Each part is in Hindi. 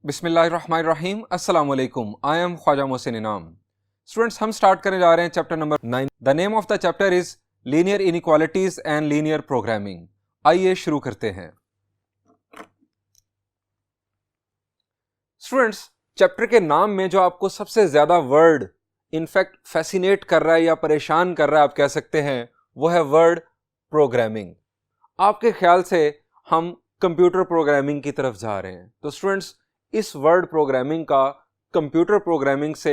बिस्मिल्लाहिर्रहमानिर्रहीम अस्सलाम वालेकुम। आई एम ख्वाजा मोहसिन इनाम। स्टूडेंट्स, हम स्टार्ट करने जा रहे हैं chapter number 9। The name of the chapter is linear inequalities and linear programming. आइए शुरू करते हैं। स्टूडेंट्स, चैप्टर के नाम में जो आपको सबसे ज्यादा वर्ड इनफैक्ट फैसिनेट कर रहा है या परेशान कर रहा है, आप कह सकते हैं, वो है वर्ड प्रोग्रामिंग। आपके ख्याल से हम कंप्यूटर प्रोग्रामिंग की तरफ जा रहे हैं, तो स्टूडेंट्स इस वर्ड प्रोग्रामिंग का कंप्यूटर प्रोग्रामिंग से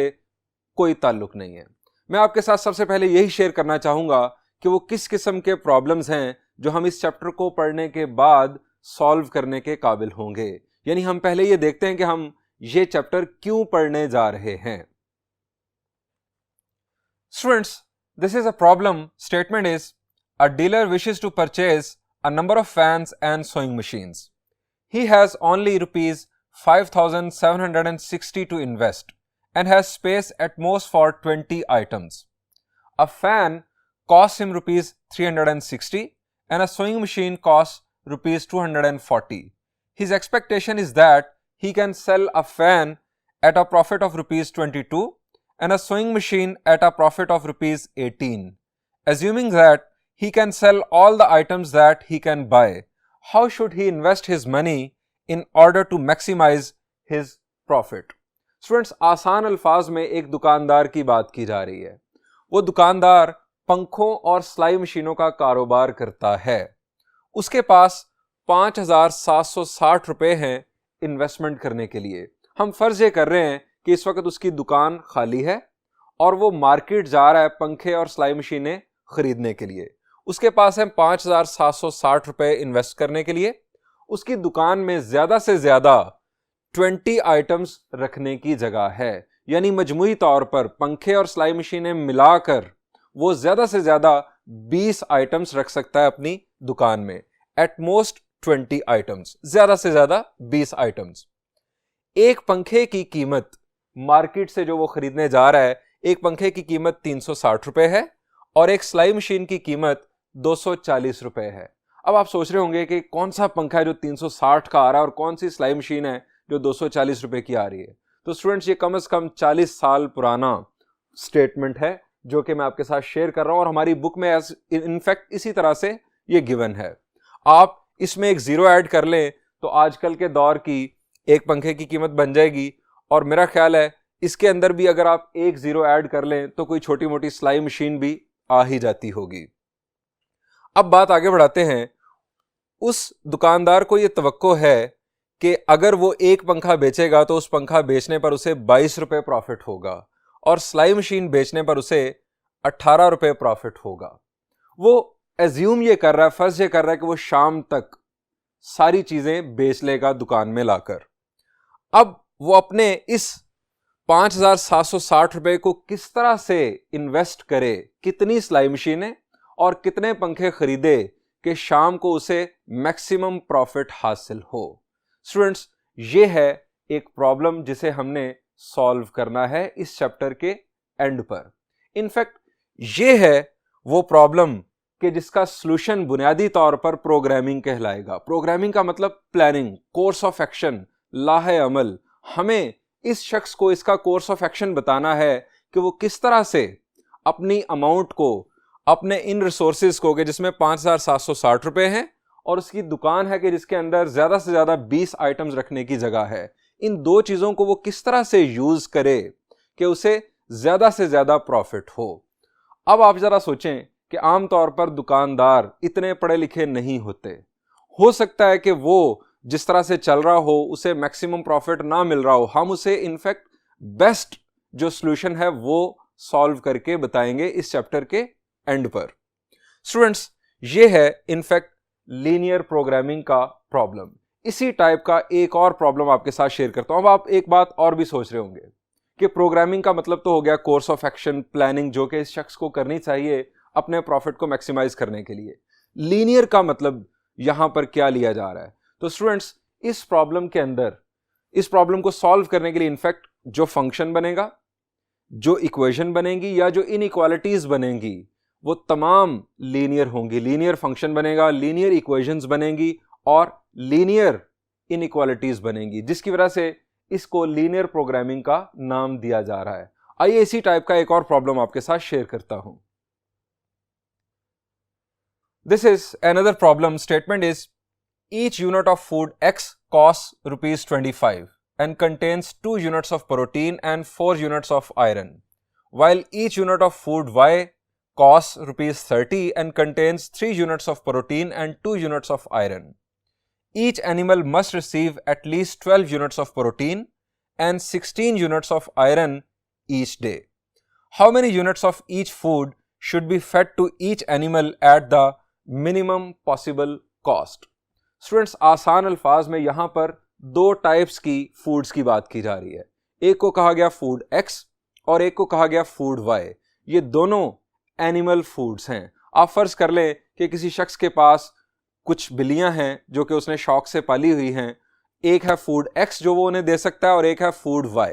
कोई ताल्लुक नहीं है। मैं आपके साथ सबसे पहले यही शेयर करना चाहूंगा कि वो किस किस्म के प्रॉब्लम्स हैं जो हम इस चैप्टर को पढ़ने के बाद सॉल्व करने के काबिल होंगे। यानी हम पहले ये देखते हैं कि हम ये चैप्टर क्यों पढ़ने जा रहे हैं। Students, this is a problem statement is a dealer wishes to purchase a number of fans and sewing machines. He has only rupees 5,760 to invest and has space at most for 20 items. A fan costs him rupees 360 and a sewing machine costs rupees 240. His expectation is that he can sell a fan at a profit of rupees 22 and a sewing machine at a profit of rupees 18. Assuming that he can sell all the items that he can buy, how should he invest his money in order to maximize his profit? Students, आसान अल्फाज में एक दुकानदार की बात की जा रही है। वो दुकानदार पंखों और सिलाई मशीनों का कारोबार करता है। उसके पास 5,760 रुपए हैं इन्वेस्टमेंट करने के लिए। हम फर्ज ये कर रहे हैं कि इस वक्त उसकी दुकान खाली है और वो मार्केट जा रहा है पंखे और सिलाई मशीनें खरीदने के लिए। उसके पास है 5,760 रुपए इन्वेस्ट करने के लिए। उसकी दुकान में ज्यादा से ज्यादा 20 आइटम्स रखने की जगह है, यानी मजमूई तौर पर पंखे और सिलाई मशीनें मिलाकर वो ज्यादा से ज्यादा 20 आइटम्स रख सकता है अपनी दुकान में। एट मोस्ट 20 आइटम्स, ज्यादा से ज्यादा 20 आइटम्स। एक पंखे की कीमत मार्केट से जो वो खरीदने जा रहा है, एक पंखे की कीमत 360 रुपए है और एक सिलाई मशीन की कीमत 240 रुपए है। अब आप सोच रहे होंगे कि कौन सा पंखा है जो 360 का आ रहा है और कौन सी सिलाई मशीन है जो 240 रुपए की आ रही है। तो स्टूडेंट्स, ये कम से कम 40 साल पुराना स्टेटमेंट है जो कि मैं आपके साथ शेयर कर रहा हूं और हमारी बुक में इनफैक्ट इसी तरह से ये गिवन है। आप इसमें एक जीरो ऐड कर लें तो आजकल के दौर की एक पंखे की कीमत बन जाएगी, और मेरा ख्याल है इसके अंदर भी अगर आप एक जीरो ऐड कर लें तो कोई छोटी मोटी सिलाई मशीन भी आ ही जाती होगी। अब बात आगे बढ़ाते हैं। उस दुकानदार को यह तवक्को है कि अगर वो एक पंखा बेचेगा तो उस पंखा बेचने पर उसे 22 रुपए प्रॉफिट होगा और सिलाई मशीन बेचने पर उसे 18 रुपए प्रॉफिट होगा। वो एज्यूम ये कर रहा है, फर्ज ये कर रहा है कि वो शाम तक सारी चीजें बेच लेगा दुकान में लाकर। अब वो अपने इस 5,760 रुपए को किस तरह से इन्वेस्ट करे, कितनी सिलाई मशीनें और कितने पंखे खरीदे कि शाम को उसे मैक्सिमम प्रॉफिट हासिल हो। स्टूडेंट्स, ये है एक प्रॉब्लम जिसे हमने सॉल्व करना है इस चैप्टर के एंड पर। इनफैक्ट ये है वो प्रॉब्लम कि जिसका सॉल्यूशन बुनियादी तौर पर प्रोग्रामिंग कहलाएगा। प्रोग्रामिंग का मतलब प्लानिंग, कोर्स ऑफ एक्शन, लाहे अमल। हमें इस शख्स को इसका कोर्स ऑफ एक्शन बताना है कि वो किस तरह से अपनी अमाउंट को, अपने इन रिसोर्सेज को कि जिसमें 5,760 रुपए हैं और उसकी दुकान है कि जिसके अंदर ज्यादा से ज्यादा 20 आइटम्स रखने की जगह है, इन दो चीजों को वो किस तरह से यूज करे कि उसे ज्यादा से ज्यादा प्रॉफिट हो। अब आप जरा सोचें कि आमतौर पर दुकानदार इतने पढ़े लिखे नहीं होते। हो सकता है कि वो जिस तरह से चल रहा हो उसे मैक्सिमम प्रॉफिट ना मिल रहा हो। हम उसे इनफैक्ट बेस्ट जो सॉल्यूशन है वो सॉल्व करके बताएंगे इस चैप्टर के एंड पर। स्टूडेंट्स, ये है इनफैक्ट लीनियर प्रोग्रामिंग का प्रॉब्लम। इसी टाइप का एक और प्रॉब्लम आपके साथ शेयर करता हूं। अब आप एक बात और भी सोच रहे होंगे कि प्रोग्रामिंग का मतलब तो हो गया कोर्स ऑफ एक्शन, प्लानिंग, जो कि इस शख्स को करनी चाहिए अपने प्रॉफिट को मैक्सिमाइज करने के लिए। लीनियर का मतलब यहां पर क्या लिया जा रहा है? तो स्टूडेंट्स, इस प्रॉब्लम के अंदर, इस प्रॉब्लम को सॉल्व करने के लिए इनफैक्ट जो फंक्शन बनेगा, जो इक्वेशन बनेगी या जो इनइक्वालिटीज बनेंगी, वो तमाम लीनियर होंगी। लीनियर फंक्शन बनेगा, लीनियर इक्वेशंस बनेंगी और लीनियर इनइक्वालिटीज बनेंगी, जिसकी वजह से इसको लीनियर प्रोग्रामिंग का नाम दिया जा रहा है। आइए इसी टाइप का एक और प्रॉब्लम आपके साथ शेयर करता हूं। This is another problem. Statement is each unit of food X costs rupees 25 and contains 2 units of protein and 4 units of iron, while each unit of food Y costs rupees 30 and contains 3 units of protein and 2 units of iron. Each animal must receive at least 12 units of protein and 16 units of iron each day. How many units of each food should be fed to each animal at the minimum possible cost? Students, आसान अल्फाज में यहां पर दो टाइप्स की फूड्स की बात की जा रही है। एक को कहा गया फूड X और एक को कहा गया फूड Y। ये दोनों एनिमल फूड्स हैं। आप फर्ज कर लें कि किसी शख्स के पास कुछ बिल्लियां हैं जो कि उसने शौक से पाली हुई हैं। एक है फूड X जो वो उन्हें दे सकता है और एक है फूड Y।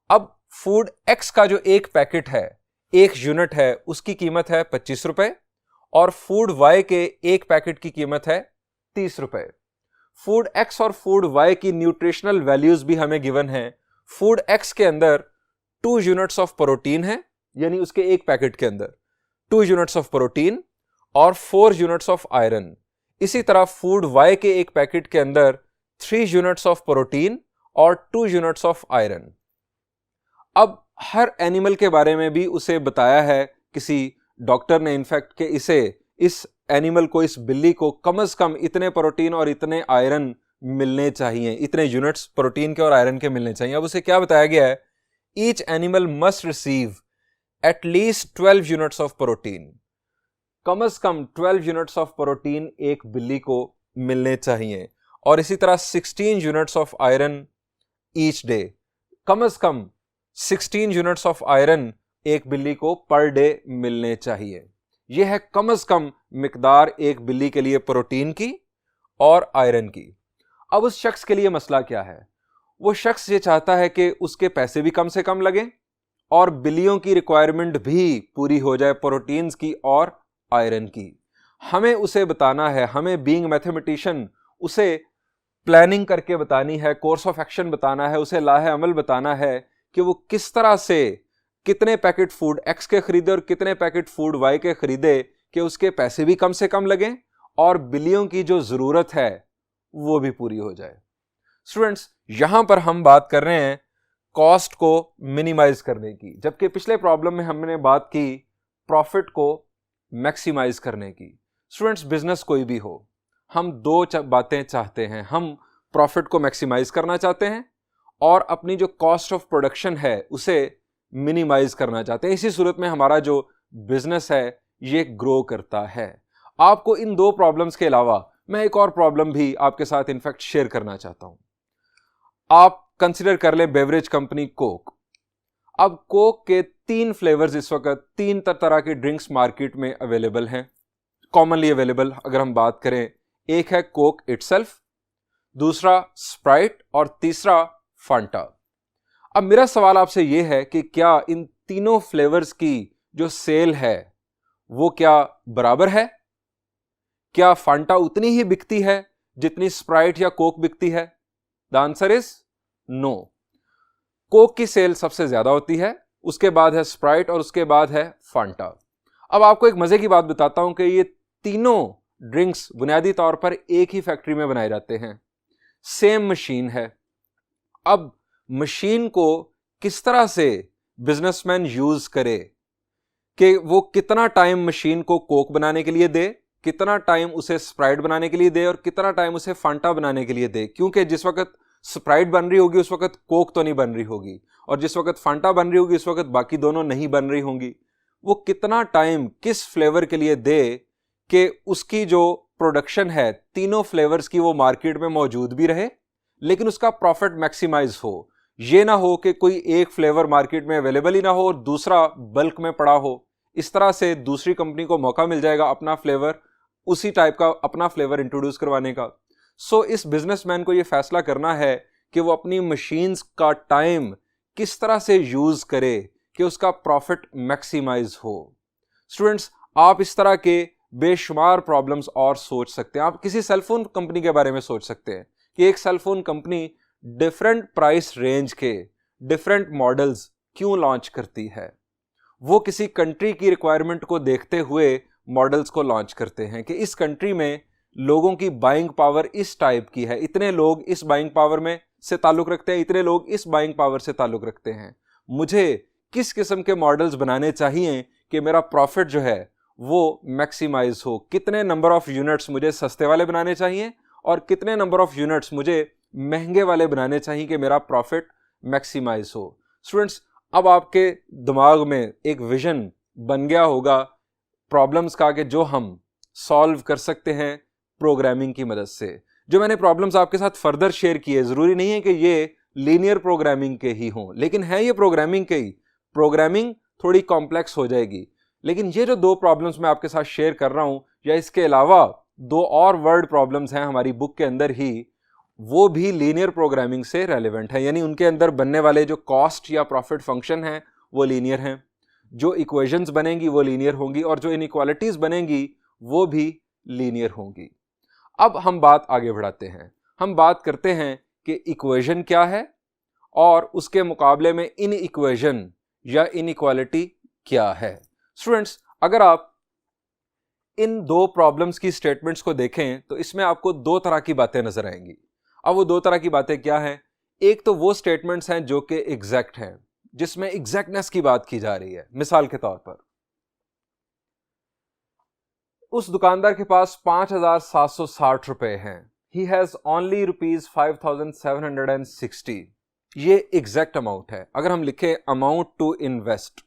अब फूड X का जो एक पैकेट है, एक यूनिट है, उसकी कीमत है 25 रुपए और फूड Y के एक पैकेट की कीमत है 30 रुपए। फूड X और फूड Y की न्यूट्रिशनल वैल्यूज भी हमें गिवन है। फूड X के अंदर 2 यूनिट्स ऑफ प्रोटीन है, यानी उसके एक पैकेट के अंदर 2 यूनिट्स ऑफ प्रोटीन और 4 यूनिट्स ऑफ आयरन। इसी तरह फूड Y के एक पैकेट के अंदर 3 यूनिट्स ऑफ प्रोटीन और 2 यूनिट्स ऑफ आयरन। अब हर एनिमल के बारे में भी उसे बताया है किसी डॉक्टर ने, इनफैक्ट, कि इस एनिमल को, इस बिल्ली को कम से कम इतने प्रोटीन और इतने आयरन मिलने चाहिए, इतने यूनिट्स प्रोटीन के और आयरन के मिलने चाहिए। अब उसे क्या बताया गया है? Each animal must receive at least 12 units of protein. कम से कम 12 यूनिट्स ऑफ प्रोटीन एक बिल्ली को मिलने चाहिए और इसी तरह 16 units of iron each day. कम से कम 16 यूनिट्स ऑफ आयरन एक बिल्ली को पर डे मिलने चाहिए। यह है कम से कम मिकदार एक बिल्ली के लिए प्रोटीन की और आयरन की। अब उस शख्स के लिए मसला क्या है? वो शख्स ये चाहता है कि उसके पैसे भी कम से कम लगें और बिल्लियों की रिक्वायरमेंट भी पूरी हो जाए, प्रोटीन्स की और आयरन की। हमें उसे बताना है, हमें बीइंग मैथमेटिशियन उसे प्लानिंग करके बतानी है, कोर्स ऑफ एक्शन बताना है, उसे लाहे अमल बताना है कि वो किस तरह से कितने पैकेट फूड X के खरीदे और कितने पैकेट फूड Y के खरीदे कि उसके पैसे भी कम से कम लगें और बिल्लियों की जो जरूरत है वो भी पूरी हो जाए। स्टूडेंट्स, यहां पर हम बात कर रहे हैं कॉस्ट को मिनिमाइज करने की, जबकि पिछले प्रॉब्लम में हमने बात की प्रॉफिट को मैक्सिमाइज करने की। स्टूडेंट्स, बिजनेस कोई भी हो, हम दो बातें चाहते हैं। हम प्रॉफिट को मैक्सिमाइज करना चाहते हैं और अपनी जो कॉस्ट ऑफ प्रोडक्शन है उसे मिनिमाइज करना चाहते हैं। इसी सूरत में हमारा जो बिजनेस है ये ग्रो करता है। आपको इन दो प्रॉब्लम्स के अलावा मैं एक और प्रॉब्लम भी आपके साथ इनफैक्ट शेयर करना चाहता हूं। आप कंसिडर कर लें बेवरेज कंपनी कोक। अब कोक के 3 फ्लेवर्स इस वक्त 3 तरह की ड्रिंक्स मार्केट में अवेलेबल हैं, कॉमनली अवेलेबल अगर हम बात करें। एक है कोक इटसेल्फ, दूसरा स्प्राइट और तीसरा फांटा। अब मेरा सवाल आपसे यह है कि क्या इन तीनों फ्लेवर्स की जो सेल है वो क्या बराबर है? क्या फांटा उतनी ही बिकती है जितनी स्प्राइट या कोक बिकती है? The answer is no. Coke की सेल सबसे ज्यादा होती है, उसके बाद है स्प्राइट और उसके बाद है फांटा। अब आपको एक मजे की बात बताता हूं कि ये तीनों ड्रिंक्स बुनियादी तौर पर एक ही फैक्ट्री में बनाए जाते हैं, सेम मशीन है। अब मशीन को किस तरह से बिजनेसमैन यूज करे कि वो कितना टाइम मशीन को कोक बनाने के लिए दे, कितना टाइम उसे स्प्राइट बनाने के लिए दे और कितना टाइम उसे फांटा बनाने के लिए दे, क्योंकि जिस वक्त स्प्राइट बन रही होगी उस वक्त कोक तो नहीं बन रही होगी और जिस वक्त फांटा बन रही होगी उस वक्त बाकी दोनों नहीं बन रही होंगी। वो कितना टाइम किस फ्लेवर के लिए दे कि उसकी जो प्रोडक्शन है तीनों फ्लेवर्स की वो मार्केट में मौजूद भी रहे लेकिन उसका प्रॉफिट मैक्सिमाइज हो। ये ना हो कि कोई एक फ्लेवर मार्केट में अवेलेबल ही ना हो और दूसरा बल्क में पड़ा हो। इस तरह से दूसरी कंपनी को मौका मिल जाएगा अपना फ्लेवर, उसी टाइप का अपना फ्लेवर इंट्रोड्यूस करवाने का। सो इस बिजनेसमैन को ये फैसला करना है कि वो अपनी मशीन्स का टाइम किस तरह से यूज करे कि उसका प्रॉफिट मैक्सिमाइज हो। स्टूडेंट्स, आप इस तरह के बेशुमार प्रॉब्लम्स और सोच सकते हैं। आप किसी सेलफोन कंपनी के बारे में सोच सकते हैं कि एक cellphone company different price range के डिफरेंट मॉडल्स क्यों लॉन्च करती है? वो किसी कंट्री की रिक्वायरमेंट को देखते हुए मॉडल्स को लॉन्च करते हैं कि इस कंट्री में लोगों की बाइंग पावर इस टाइप की है, इतने लोग इस बाइंग पावर में से ताल्लुक रखते हैं, इतने लोग इस बाइंग पावर से ताल्लुक रखते हैं। मुझे किस किस्म के मॉडल्स बनाने चाहिए कि मेरा प्रॉफिट जो है वो मैक्सिमाइज हो? कितने नंबर ऑफ यूनिट्स मुझे सस्ते वाले बनाने चाहिए और कितने नंबर ऑफ यूनिट्स मुझे महंगे वाले बनाने चाहिए कि मेरा प्रॉफिट मैक्सिमाइज हो? स्टूडेंट्स, अब आपके दिमाग में एक विजन बन गया होगा प्रॉब्लम्स का कि जो हम सॉल्व कर सकते हैं प्रोग्रामिंग की मदद से। जो मैंने प्रॉब्लम्स आपके साथ फर्दर शेयर किए, जरूरी नहीं है कि ये लीनियर प्रोग्रामिंग के ही हों, लेकिन है ये प्रोग्रामिंग के ही। प्रोग्रामिंग थोड़ी कॉम्प्लेक्स हो जाएगी, लेकिन ये जो दो प्रॉब्लम्स मैं आपके साथ शेयर कर रहा हूं, या इसके अलावा दो और वर्ड प्रॉब्लम्स हैं हमारी बुक के अंदर ही, वो भी लीनियर प्रोग्रामिंग से रेलेवेंट है। यानी उनके अंदर बनने वाले जो कॉस्ट या प्रॉफिट फंक्शन हैं वो लीनियर हैं, जो इक्वेशंस बनेंगी वो लीनियर होंगी, और जो इनइक्वालिटीज बनेंगी वो भी लीनियर होंगी। अब हम बात आगे बढ़ाते हैं, हम बात करते हैं कि इक्वेशन क्या है और उसके मुकाबले में इन इक्वेशन या इनइक्वालिटी क्या है। स्टूडेंट्स, अगर आप इन दो प्रॉब्लम्स की स्टेटमेंट्स को देखें तो इसमें आपको दो तरह की बातें नजर आएंगी। अब वो दो तरह की बातें क्या हैं? एक तो वो स्टेटमेंट्स हैं जो कि एग्जैक्ट हैं, जिसमें एग्जैक्टनेस की बात की जा रही है। मिसाल के तौर पर, उस दुकानदार के पास 5,760 रुपए हैं। He has only ₹5,760। ये एग्जैक्ट अमाउंट है। अगर हम लिखें amount to invest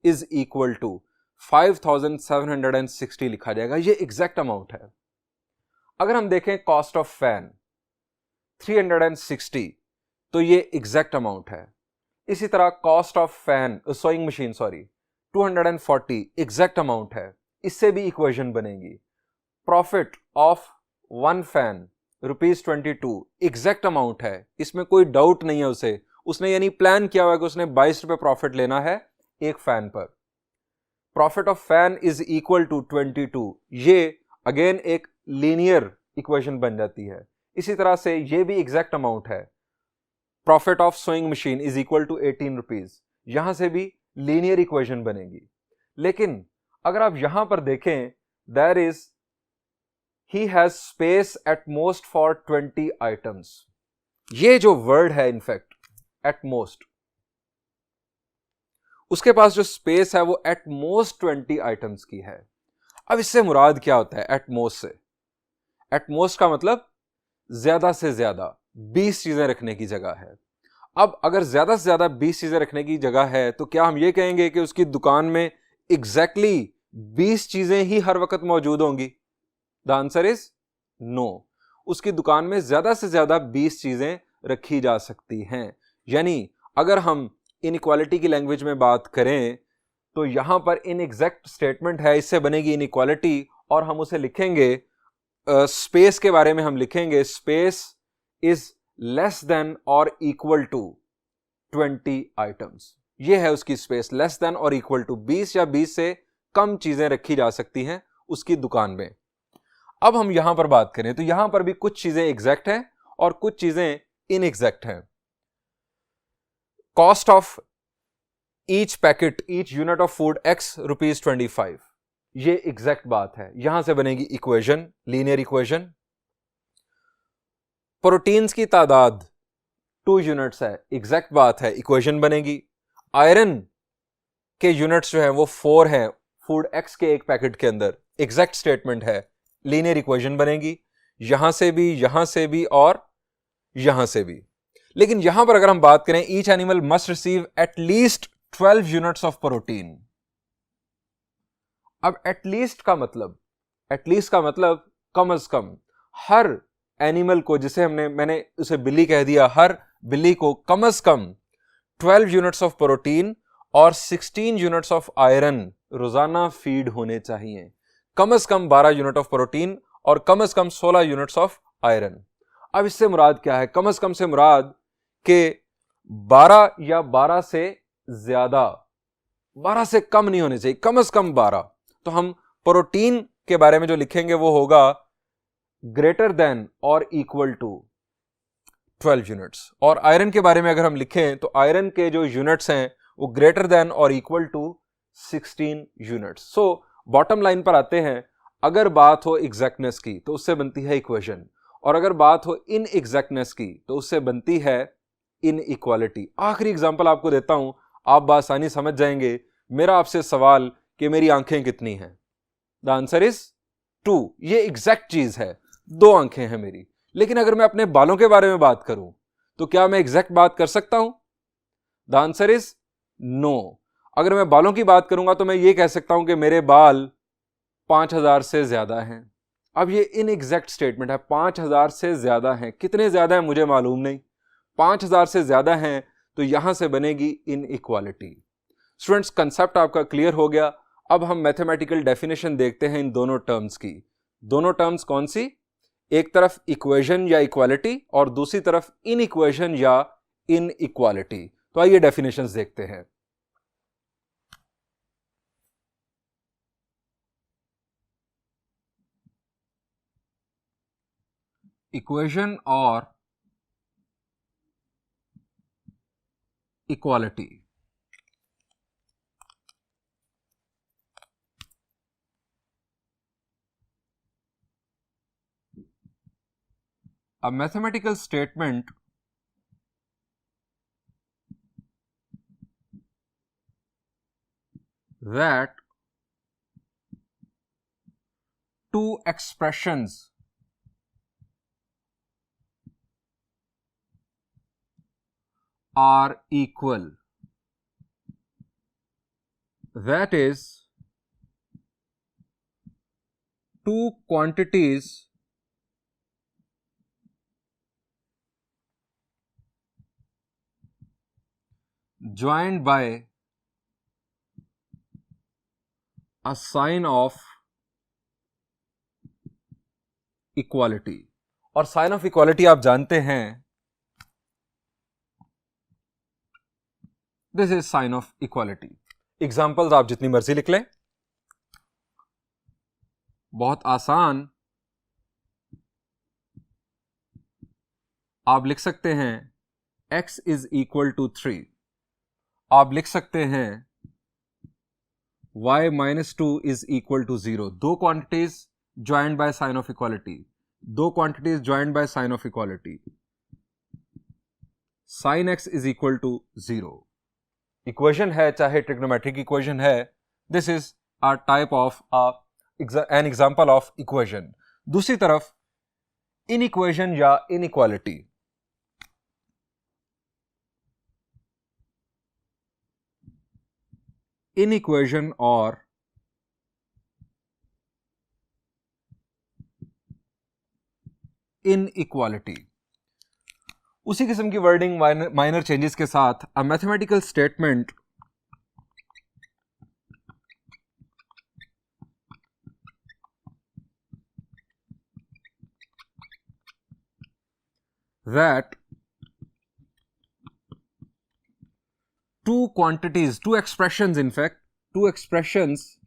is equal to 5,760 लिखा जाएगा, ये एग्जैक्ट अमाउंट है। अगर हम देखें कॉस्ट ऑफ फैन 360, तो ये एग्जैक्ट अमाउंट है। इसी तरह cost of fan sewing machine 240 exact amount है। इससे भी इक्वेशन बनेगी। Profit of one fan ₹22 exact amount है, इसमें कोई डाउट नहीं है उसने यानी प्लान किया हुआ है कि उसने 22 रुपए प्रॉफिट लेना है एक फैन पर। Profit of fan is equal to 22, ये अगेन एक लीनियर इक्वेशन बन जाती है। इसी तरह से ये भी एग्जैक्ट अमाउंट है। Profit of sewing machine is equal to 18 rupees, यहां से भी लीनियर इक्वेशन बनेगी। लेकिन अगर आप यहां पर देखें, there is he has space at most for 20 items. ये जो वर्ड है इनफैक्ट एट मोस्ट, उसके पास जो स्पेस है वो एट मोस्ट 20 आइटम्स की है। अब इससे मुराद क्या होता है एट मोस्ट से? एट मोस्ट का मतलब ज्यादा से ज्यादा 20 चीजें रखने की जगह है। अब अगर ज्यादा से ज्यादा 20 चीजें रखने की जगह है तो क्या हम ये कहेंगे कि उसकी दुकान में एग्जैक्टली 20 चीजें ही हर वक्त मौजूद होंगी? The answer is no. उसकी दुकान में ज्यादा से ज्यादा 20 चीजें रखी जा सकती हैं। यानी अगर हम इनइक्वालिटी की लैंग्वेज में बात करें तो यहां पर इनएग्जैक्ट स्टेटमेंट है, इससे बनेगी इनइक्वालिटी, और हम उसे लिखेंगे स्पेस के बारे में हम लिखेंगे स्पेस इज लेस देन और इक्वल टू 20 आइटम्स। ये है उसकी स्पेस, लेस देन और इक्वल टू 20 या 20 से कम चीजें रखी जा सकती हैं उसकी दुकान में। अब हम यहां पर बात करें तो यहां पर भी कुछ चीजें एग्जैक्ट हैं और कुछ चीजें इनएग्जैक्ट हैं। Cost of each packet each unit of food x ₹25, ये एग्जैक्ट बात है, यहां से बनेगी इक्वेशन, लीनियर इक्वेशन। प्रोटीन्स की तादाद 2 यूनिट्स है, एग्जैक्ट बात है, इक्वेशन बनेगी। आयरन के यूनिट्स जो है वो 4 हैं फूड x के एक पैकेट के अंदर, एग्जैक्ट स्टेटमेंट है, लीनियर इक्वेशन बनेगी। यहां से भी और यहां से भी। लेकिन यहां पर अगर हम बात करें each animal must receive at least 12 units of protein. अब एटलीस्ट का मतलब कम अज कम हर एनिमल को, जिसे मैंने उसे बिल्ली कह दिया, हर बिल्ली को कम अज कम 12 यूनिट्स ऑफ प्रोटीन और 16 यूनिट्स ऑफ आयरन रोजाना फीड होने चाहिए। कम अज कम 12 यूनिट ऑफ प्रोटीन और कम अज कम 16 यूनिट्स ऑफ आयरन। अब इससे मुराद क्या है? कम अज कम से मुराद के 12 या 12 से ज्यादा, 12 से कम नहीं होने चाहिए, कम अज कम 12। तो हम प्रोटीन के बारे में जो लिखेंगे वो होगा ग्रेटर देन और इक्वल टू 12 यूनिट्स। और आयरन के बारे में अगर हम लिखें तो आयरन के जो यूनिट्स हैं वो ग्रेटर देन और equal to 16 units. So bottom line पर आते हैं, अगर बात हो एग्जैक्टनेस की तो उससे बनती है इक्वेशन, और अगर बात हो इन एग्जैक्टनेस की तो उससे बनती है इन इक्वालिटी। आखिरी एग्जांपल आपको देता हूं, आप बासानी समझ जाएंगे। मेरा आपसे सवाल कि मेरी आंखें कितनी हैं, द आंसर इज 2। ये एग्जैक्ट चीज है, 2 आंखें हैं मेरी। लेकिन अगर मैं अपने बालों के बारे में बात करूं तो क्या मैं एग्जैक्ट बात कर सकता हूं? The answer is no. अगर मैं बालों की बात करूंगा तो मैं ये कह सकता हूं कि मेरे बाल 5000 से ज्यादा हैं। अब ये इनएग्जैक्ट स्टेटमेंट है, 5000 से ज्यादा हैं। कितने ज्यादा हैं मुझे मालूम नहीं, 5000 से ज्यादा हैं, तो यहां से बनेगी इनइक्वालिटी। स्टूडेंट्स, कंसेप्ट आपका क्लियर हो गया। अब हम मैथमेटिकल डेफिनेशन देखते हैं इन दोनों टर्म्स की। दोनों टर्म्स कौन सी? एक तरफ इक्वेशन या इक्वालिटी और दूसरी तरफ इनइक्वेशन या इनइक्वालिटी। तो आइए डेफिनेशंस देखते हैं। इक्वेशन और equality. A mathematical statement that two expressions are equal, that is, two quantities joined by a sign of equality। और साइन ऑफ इक्वालिटी आप जानते हैं, this is sine of equality. Examples आप जितनी मर्जी लिख लें, बहुत आसान। आप लिख सकते हैं x इज इक्वल टू 3। आप लिख सकते हैं y minus 2 is equal to 0। दो quantities joined by sign of equality, दो quantities joined by sign of equality. Sign x is equal to 0 equation है, चाहे ट्रिग्नोमेट्रिक इक्वेशन है। This is a type of an example of equation. दूसरी तरफ इन इक्वेशन या इनइक्वालिटी। इनइक्वेशन और इनइक्वालिटी, उसी किस्म की वर्डिंग माइनर चेंजेस के साथ। A mathematical statement that two quantities, two expressions, in fact, two expressions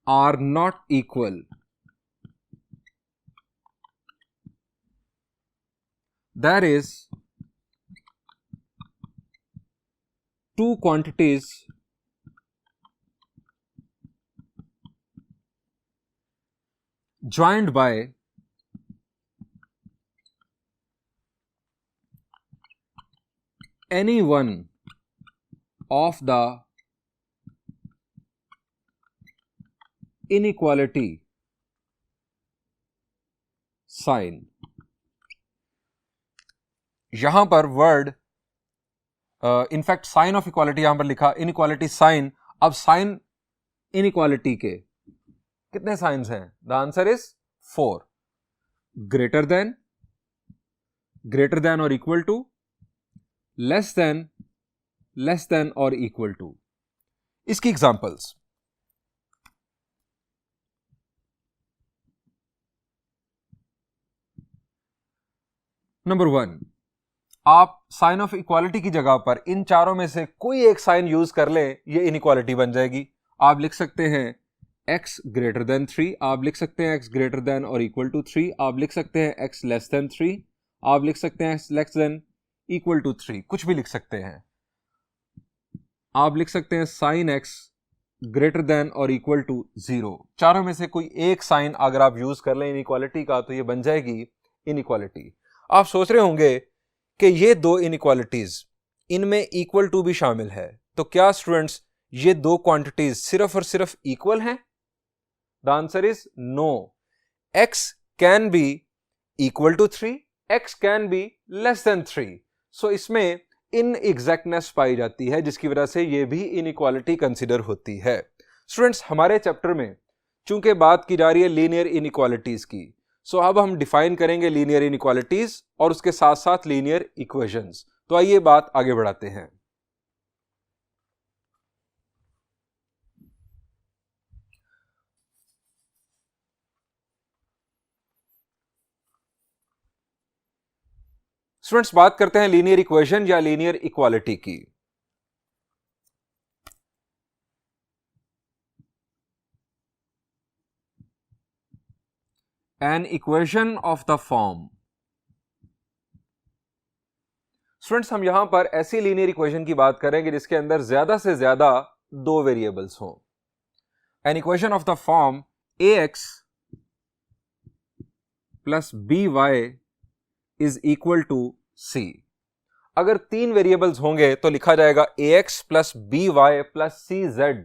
are not equal, that is, two quantities joined by any one of the inequality sign। यहां पर word in fact sign of equality यहां पर लिखा, इनइक्वालिटी साइन। अब साइन इनइक्वालिटी के कितने साइंस हैं? The answer is 4। Greater than और इक्वल टू, लेस देन और इक्वल टू। इसकी एग्जांपल्स, नंबर 1, आप साइन ऑफ इक्वालिटी की जगह पर इन चारों में से कोई एक साइन यूज कर लें, ये इनइक्वालिटी बन जाएगी। आप लिख सकते हैं x ग्रेटर देन 3, आप लिख सकते हैं x ग्रेटर देन और इक्वल टू 3, आप लिख सकते हैं x लेस देन 3, आप लिख सकते हैं x less than equal to 3, कुछ भी लिख सकते हैं। आप लिख सकते हैं साइन x ग्रेटर देन और इक्वल टू 0। चारों में से कोई एक साइन अगर आप यूज कर लें इनइक्वालिटी का तो ये बन जाएगी इनइक्वालिटी। आप सोच रहे होंगे कि ये दो इनइक्वालिटीज, इनमें इक्वल टू भी शामिल है, तो क्या स्टूडेंट्स ये दो क्वांटिटीज सिर्फ और सिर्फ इक्वल हैं? The answer is no. x can be equal to 3, x can be less than 3। So इसमें इनएग्जैक्टनेस पाई जाती है, जिसकी वजह से ये भी इनइक्वालिटी कंसिडर होती है। स्टूडेंट्स, हमारे चैप्टर में चूंकि बात की जा रही है लीनियर इनइक्वालिटीज की, सो अब हम डिफाइन करेंगे लीनियर इनइक्वालिटीज और उसके साथ साथ लीनियर इक्वेशंस। तो आइए बात आगे बढ़ाते हैं। स्टूडेंट्स, बात करते हैं लीनियर इक्वेशन या लीनियर इक्वालिटी की। N equation of the form. Students, हम यहां पर ऐसी लीनियर इक्वेशन की बात करेंगे जिसके अंदर ज्यादा से ज्यादा दो वेरिएबल्स हों। An equation of the form ax plus by is equal to c। अगर तीन वेरिएबल्स होंगे तो लिखा जाएगा ax plus by plus cz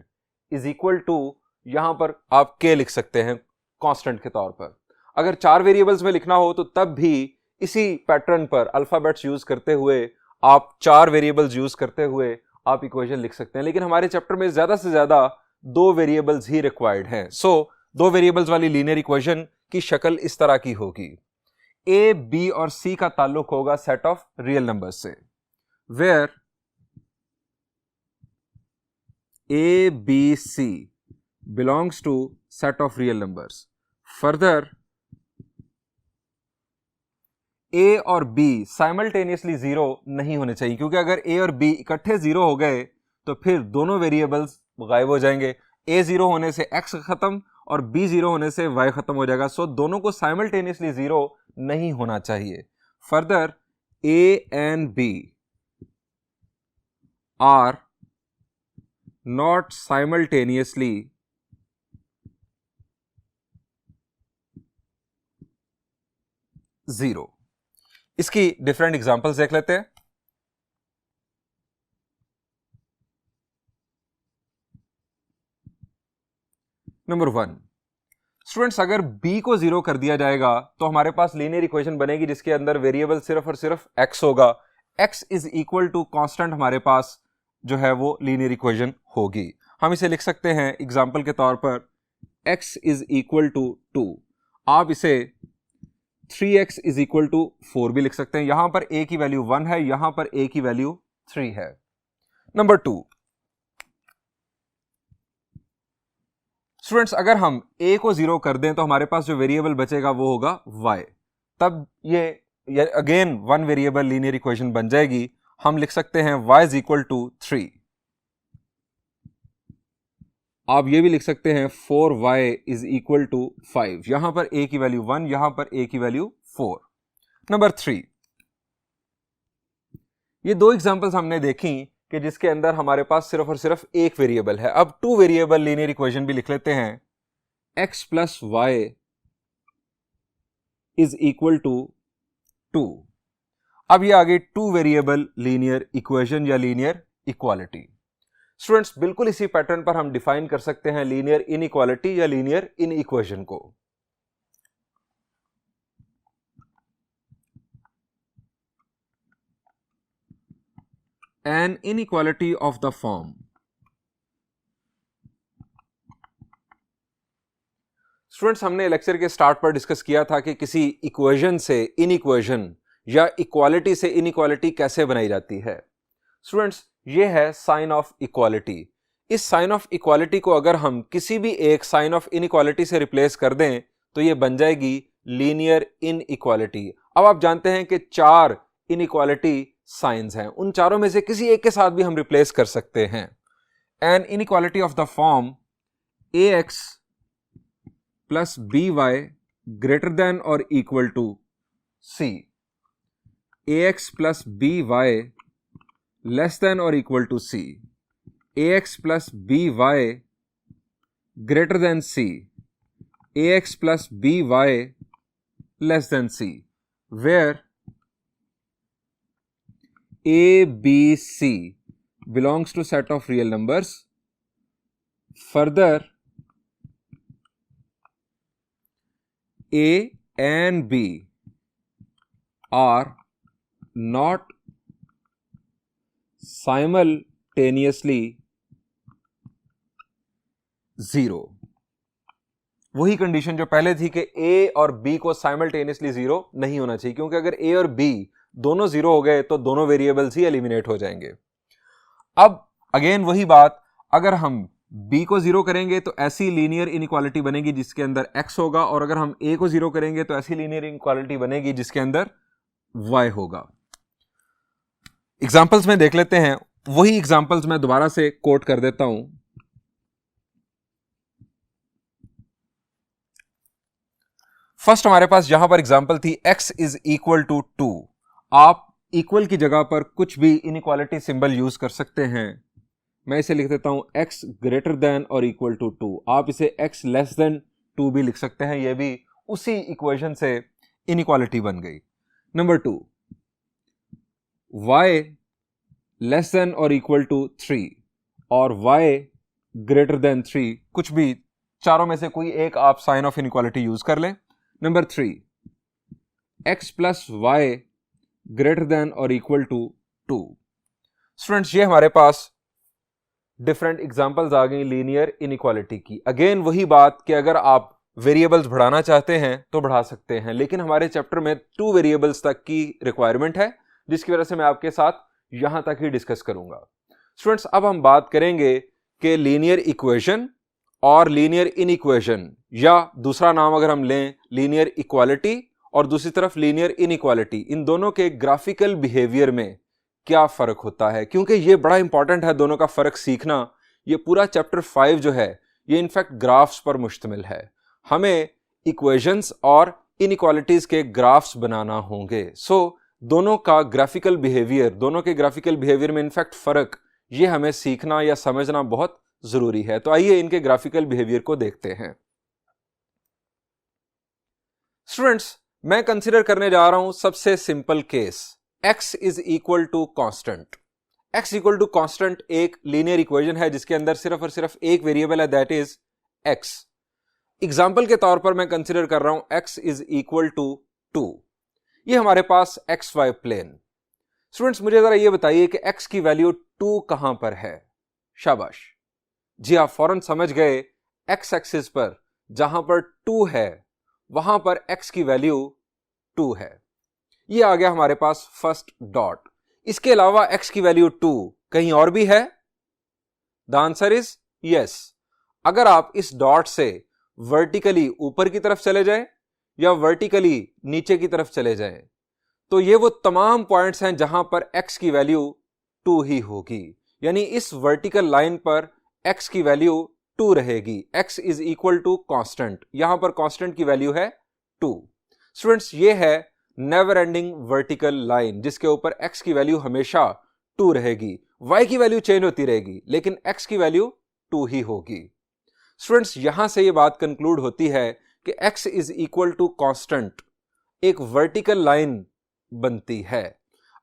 is equal to, यहां पर आप k लिख सकते हैं कांस्टेंट के तौर पर। अगर चार वेरिएबल्स में लिखना हो तो तब भी इसी पैटर्न पर अल्फाबेट्स यूज करते हुए, आप चार वेरिएबल्स यूज करते हुए आप इक्वेशन लिख सकते हैं। लेकिन हमारे चैप्टर में ज्यादा से ज्यादा दो वेरिएबल्स ही रिक्वायर्ड हैं। सो दो वेरिएबल्स वाली लीनियर इक्वेशन की शक्ल इस तरह की होगी। ए, बी और सी का ताल्लुक होगा सेट ऑफ रियल नंबर्स से, where a b c belongs to set of real numbers. Further a और बी साइमल्टेनियसली जीरो नहीं होने चाहिए, क्योंकि अगर ए और बी इकट्ठे जीरो हो गए तो फिर दोनों वेरिएबल्स गायब हो जाएंगे। ए जीरो होने से एक्स खत्म और बी जीरो होने से वाई खत्म हो जाएगा। सो दोनों को साइमल्टेनियसली जीरो नहीं होना चाहिए। Further A and B are not simultaneously zero. इसकी डिफरेंट एग्जांपल्स देख लेते हैं। नंबर 1, स्टूडेंट्स, अगर b को जीरो कर दिया जाएगा तो हमारे पास लीनियर इक्वेशन बनेगी जिसके अंदर वेरिएबल सिर्फ और सिर्फ x होगा। x is equal to constant हमारे पास जो है वो लीनियर इक्वेशन होगी। हम इसे लिख सकते हैं एग्जांपल के तौर पर x इज इक्वल टू 2। आप इसे 3x इज इक्वल टू 4 भी लिख सकते हैं। यहां पर a की वैल्यू 1 है, यहां पर a की वैल्यू 3 है। नंबर 2, स्टूडेंट्स, अगर हम a को जीरो कर दें तो हमारे पास जो वेरिएबल बचेगा वो होगा y। तब ये again one variable linear equation बन जाएगी। हम लिख सकते हैं y इज इक्वल टू 3। आप ये भी लिख सकते हैं 4y इज इक्वल टू 5। यहां पर a की वैल्यू 1, यहां पर a की वैल्यू 4। नंबर 3, ये दो एग्जांपल्स हमने देखी कि जिसके अंदर हमारे पास सिर्फ और सिर्फ एक वेरिएबल है। अब टू वेरिएबल लीनियर इक्वेशन भी लिख लेते हैं। x plus Y is equal to 2। अब ये आगे टू वेरिएबल लीनियर इक्वेशन या लीनियर इक्वालिटी। स्टूडेंट्स, बिल्कुल इसी पैटर्न पर हम डिफाइन कर सकते हैं लीनियर इनइक्वालिटी या लीनियर इन इक्वेशन को। An inequality of the form students, हमने लेक्चर के स्टार्ट पर डिस्कस किया था कि किसी इक्वेशन से इनइक्वेशन या इक्वालिटी से इनइक्वालिटी कैसे बनाई जाती है। स्टूडेंट्स, ये है साइन ऑफ इक्वालिटी। इस साइन ऑफ इक्वालिटी को अगर हम किसी भी एक साइन ऑफ इनइक्वालिटी से रिप्लेस कर दें तो ये बन जाएगी लीनियर इनइक्वालिटी। अब आप जानते हैं कि चार इनइक्वालिटी साइंस हैं, उन चारों में से किसी एक के साथ भी हम रिप्लेस कर सकते हैं। An inequality of the form ax plus b y greater than और equal to c, a x plus b y less than और equal to c, a x plus b y greater than c, a x plus b y less than c, where A, B, C belongs to set of real numbers. Further, A and B are not simultaneously zero. वही कंडीशन जो पहले थी कि A और B को साइमल्टेनियसली जीरो नहीं होना चाहिए, क्योंकि अगर A और B दोनों जीरो हो गए तो दोनों वेरिएबल्स ही एलिमिनेट हो जाएंगे। अब अगेन वही बात, अगर हम b को जीरो करेंगे तो ऐसी लीनियर इनइक्वालिटी बनेगी जिसके अंदर x होगा, और अगर हम a को जीरो करेंगे तो ऐसी लीनियर इनइक्वालिटी बनेगी जिसके अंदर y होगा। एग्जांपल्स में देख लेते हैं, वही एग्जांपल्स मैं दोबारा से कोट कर देता हूं। फर्स्ट हमारे पास यहां पर एग्जांपल थी x इज इक्वल टू 2। आप इक्वल की जगह पर कुछ भी इनइक्वालिटी सिंबल यूज कर सकते हैं। मैं इसे लिख देता हूं x ग्रेटर देन और इक्वल टू 2। आप इसे x लेस देन 2 भी लिख सकते हैं, यह भी उसी इक्वेशन से इनइक्वालिटी बन गई। नंबर 2, y लेस देन और इक्वल टू 3 और y ग्रेटर देन 3, कुछ भी चारों में से कोई एक आप साइन ऑफ इनइक्वालिटी यूज कर लें। Number 3, x plus Y greater than और इक्वल टू 2। स्टूडेंट्स, ये हमारे पास डिफरेंट एग्जांपल्स आ गई लीनियर इनइक्वालिटी की। अगेन वही बात कि अगर आप वेरिएबल्स बढ़ाना चाहते हैं तो बढ़ा सकते हैं, लेकिन हमारे चैप्टर में 2 वेरिएबल्स तक की रिक्वायरमेंट है, जिसकी वजह से मैं आपके साथ यहां तक ही डिस्कस करूंगा। स्टूडेंट्स, अब हम बात करेंगे कि लीनियर इक्वेशन और लीनियर इनइक्वेशन, या दूसरा नाम अगर हम लें लीनियर इक्वालिटी और दूसरी तरफ लीनियर इनइक्वालिटी, इन दोनों के ग्राफिकल बिहेवियर में क्या फर्क होता है, क्योंकि ये बड़ा इंपॉर्टेंट है दोनों का फर्क सीखना। ये पूरा चैप्टर 5 जो है ये इनफैक्ट ग्राफ्स पर मुश्तमिल है। हमें इक्वेशंस और इनइक्वालिटीज के ग्राफ्स बनाना होंगे। सो दोनों का ग्राफिकल बिहेवियर, दोनों के ग्राफिकल बिहेवियर में इनफैक्ट फर्क, ये हमें सीखना या समझना बहुत जरूरी है। तो आइए इनके ग्राफिकल बिहेवियर को देखते हैं। स्टूडेंट्स, मैं कंसीडर करने जा रहा हूं सबसे simple case, x is equal to constant. x equal to constant एक लीनियर इक्वेशन है जिसके अंदर सिर्फ और सिर्फ एक वेरिएबल है, दैट इज x। एग्जाम्पल के तौर पर मैं कंसीडर कर रहा हूं x इज इक्वल टू 2। ये हमारे पास एक्स वाई प्लेन। स्टूडेंट्स, मुझे जरा ये बताइए कि x की वैल्यू 2 कहां पर है? शाबाश जी, आप फौरन समझ गए। x एक्सिस पर जहां पर 2 है वहां पर x की वैल्यू 2 है। ये आ गया हमारे पास फर्स्ट डॉट। इसके अलावा x की वैल्यू 2 कहीं और भी है? The answer is yes. अगर आप इस डॉट से वर्टिकली ऊपर की तरफ चले जाएं या वर्टिकली नीचे की तरफ चले जाएं, तो ये वो तमाम पॉइंट्स हैं जहां पर x की वैल्यू 2 ही होगी। यानी इस वर्टिकल लाइन पर x की वैल्यू 2 रहेगी। x is equal to constant, यहां पर कांस्टेंट की वैल्यू है 2। स्टूडेंट्स, ये है नेवर एंडिंग वर्टिकल लाइन जिसके ऊपर x की वैल्यू हमेशा 2 रहेगी। y की वैल्यू चेंज होती रहेगी लेकिन x की वैल्यू 2 ही होगी। स्टूडेंट्स, यहां से ये बात कंक्लूड होती है कि x is equal to constant एक वर्टिकल लाइन बनती है।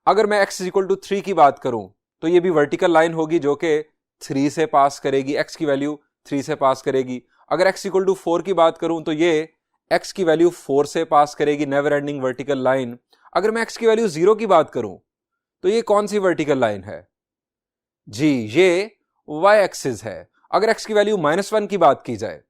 अगर मैं x इज इक्वल टू 3 की बात करूं तो ये भी वर्टिकल लाइन होगी जो कि 3 से पास करेगी, x की वैल्यू 3 से पास करेगी। अगर x इक्वल टू 4 की बात करूं तो ये x की वैल्यू 4 से पास करेगी, नेवर एंडिंग वर्टिकल लाइन। अगर मैं x की वैल्यू 0 की बात करूं तो ये कौन सी वर्टिकल लाइन है? जी, ये y एक्सिस है। अगर x की वैल्यू -1 की बात की जाए,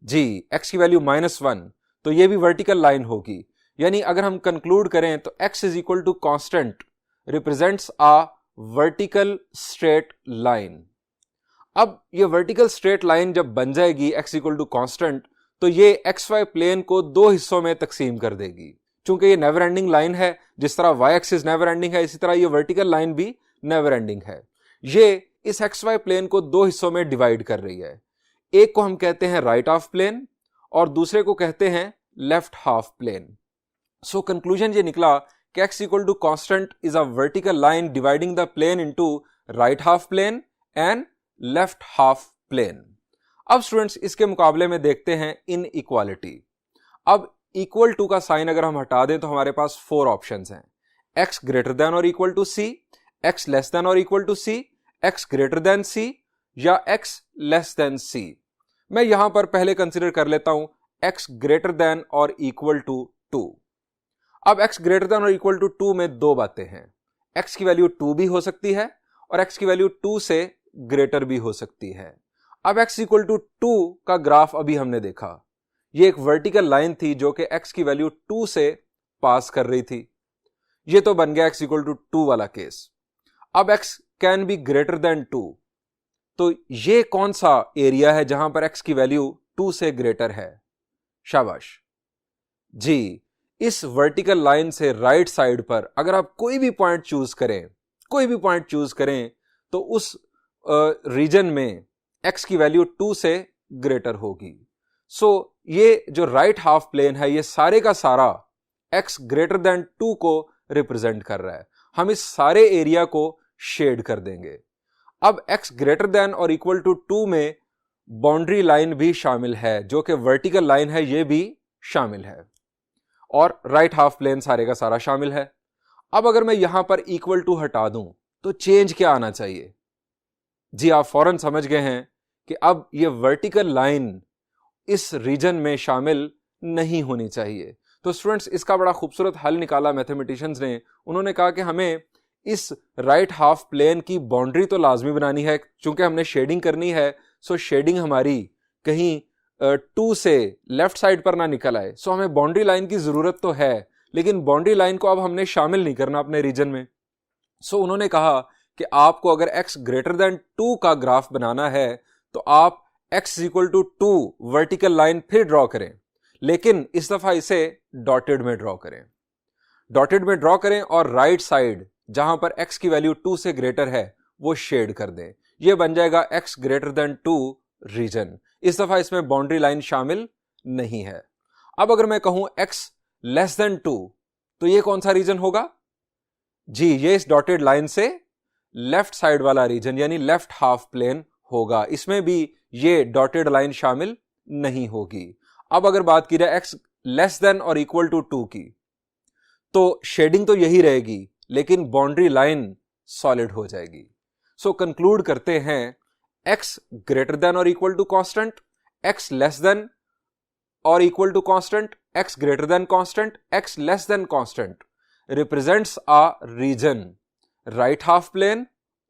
जी x की वैल्यू -1, तो ये भी वर्टिकल लाइन होगी। यानी अगर हम कंक्लूड करें तो x is equal to constant represents a vertical straight line. अब ये वर्टिकल स्ट्रेट लाइन जब बन जाएगी x इक्वल टू कांस्टेंट, तो ये एक्स वाई प्लेन को 2 हिस्सों में तकसीम कर देगी। चूंकि ये नेवर एंडिंग लाइन है, जिस तरह y एक्सिस नेवर एंडिंग है इसी तरह ये वर्टिकल लाइन भी नेवर एंडिंग है। ये इस एक्स वाई प्लेन को 2 हिस्सों में डिवाइड कर रही है। एक को हम कहते हैं राइट ऑफ प्लेन और दूसरे को कहते हैं left half plane. So conclusion ये निकला कि x equal to constant is a vertical line dividing the plane into right half plane and left half plane. अब स्टूडेंट्स इसके मुकाबले में देखते हैं इन इक्वालिटी। अब इक्वल टू का साइन अगर हम हटा दें तो हमारे पास 4 ऑप्शंस हैं, x ग्रेटर देन और equal to c, x less than और equal to c, x greater then c या x लेस देन c। मैं यहां पर पहले कंसीडर कर लेता हूं x ग्रेटर देन और इक्वल टू 2। अब x ग्रेटर देन और इक्वल टू 2 में दो बातें हैं, x की वैल्यू 2 भी हो सकती है और x की वैल्यू 2 से ग्रेटर भी हो सकती है। अब x इक्वल टू 2 का ग्राफ अभी हमने देखा, ये एक वर्टिकल लाइन थी जो कि x की वैल्यू 2 से पास कर रही थी, ये तो बन गया x इक्वल टू 2 वाला केस। अब x can be greater than 2, तो ये कौन सा एरिया है जहां पर x की वैल्यू 2 से ग्रेटर है? शाबाश जी, इस वर्टिकल लाइन से राइट साइड पर अगर आप कोई भी पॉइंट चूज करें तो उस रीजन में x की वैल्यू 2 से ग्रेटर होगी। सो ये जो राइट हाफ प्लेन है ये सारे का सारा x ग्रेटर देन 2 को रिप्रेजेंट कर रहा है। हम इस सारे एरिया को शेड कर देंगे। अब x ग्रेटर देन और इक्वल टू 2 में बाउंड्री लाइन भी शामिल है, जो कि वर्टिकल लाइन है, ये भी शामिल है और राइट हाफ प्लेन सारे का सारा शामिल है। अब अगर मैं यहां पर इक्वल टू हटा दूं तो चेंज क्या आना चाहिए? जी, आप फौरन समझ गए हैं कि अब ये वर्टिकल लाइन इस रीजन में शामिल नहीं होनी चाहिए। तो स्टूडेंट्स इसका बड़ा खूबसूरत हल निकाला मैथमेटिशियंस ने। उन्होंने कहा कि हमें इस राइट हाफ प्लेन की बाउंड्री तो लाजमी बनानी है, चूंकि हमने शेडिंग करनी है। सो शेडिंग हमारी कहीं 2 से लेफ्ट साइड पर ना निकल आए। सो हमें बाउंड्री लाइन की जरूरत तो है, लेकिन बाउंड्री लाइन को अब हमने शामिल नहीं करना अपने रीजन में। सो उन्होंने कहा कि आपको अगर x ग्रेटर देन 2 का ग्राफ बनाना है तो आप x equal to 2 vertical line फिर ड्रॉ करें, लेकिन इस दफा इसे डॉटेड में ड्रॉ करें और राइट साइड जहां पर x की वैल्यू 2 से ग्रेटर है वो शेड कर दें। यह बन जाएगा x ग्रेटर देन 2 रीजन। इस दफा इसमें बाउंड्री लाइन शामिल नहीं है। अब अगर मैं कहूं x लेस देन 2 तो ये कौन सा रीजन होगा? जी, ये इस डॉटेड लाइन से लेफ्ट साइड वाला रीजन यानी लेफ्ट हाफ प्लेन होगा। इसमें भी ये डॉटेड लाइन शामिल नहीं होगी। अब अगर बात की जाए x लेस देन और इक्वल टू 2 की, तो शेडिंग तो यही रहेगी लेकिन बाउंड्री लाइन सॉलिड हो जाएगी। सो कंक्लूड करते हैं x ग्रेटर देन और equal to constant, x less than और equal to constant, x greater than constant, x less than constant represents a region right half plane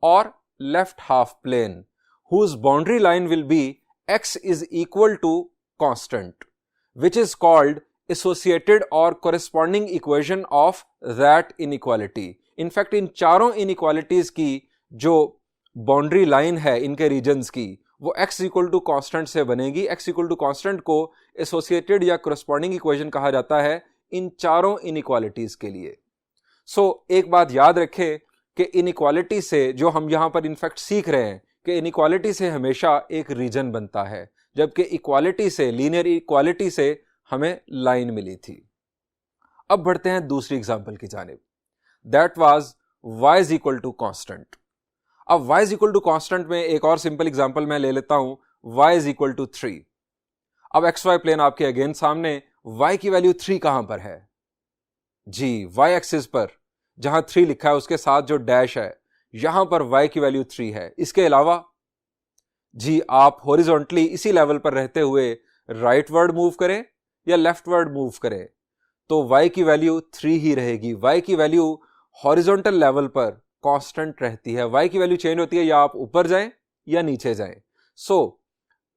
or left half plane whose boundary line will be x is equal to constant, which is called associated or corresponding equation of that inequality. In fact, इन चारों inequalities की जो boundary line है इनके regions की, वो x equal to constant से बनेगी। x equal to constant को associated या corresponding equation कहा जाता है इन चारों inequalities के लिए। सो एक बात याद रखें कि इनइक्वालिटी से जो हम यहां पर इनफैक्ट सीख रहे हैं कि इनइक्वालिटी से हमेशा एक रीजन बनता है, जबकि इक्वालिटी से, लीनियर इक्वालिटी से हमें लाइन मिली थी। अब बढ़ते हैं दूसरी एग्जांपल की जानिब। That was y is equal to constant. अब y is equal to constant में एक और सिंपल एग्जांपल मैं ले लेता हूं, y इज इक्वल टू 3। अब XY प्लेन आपके अगेन सामने, y की वैल्यू 3 कहां पर है? जी, y एक्सिस पर जहां 3 लिखा है उसके साथ जो डैश है यहां पर y की वैल्यू 3 है। इसके अलावा जी आप हॉरिजॉन्टली इसी लेवल पर रहते हुए राइट वर्ड मूव करें या लेफ्ट वर्ड मूव करें तो y की वैल्यू 3 ही रहेगी। y की वैल्यू हॉरिजॉन्टल लेवल पर कांस्टेंट रहती है। y की वैल्यू चेंज होती है या आप ऊपर जाएं या नीचे जाएं। सो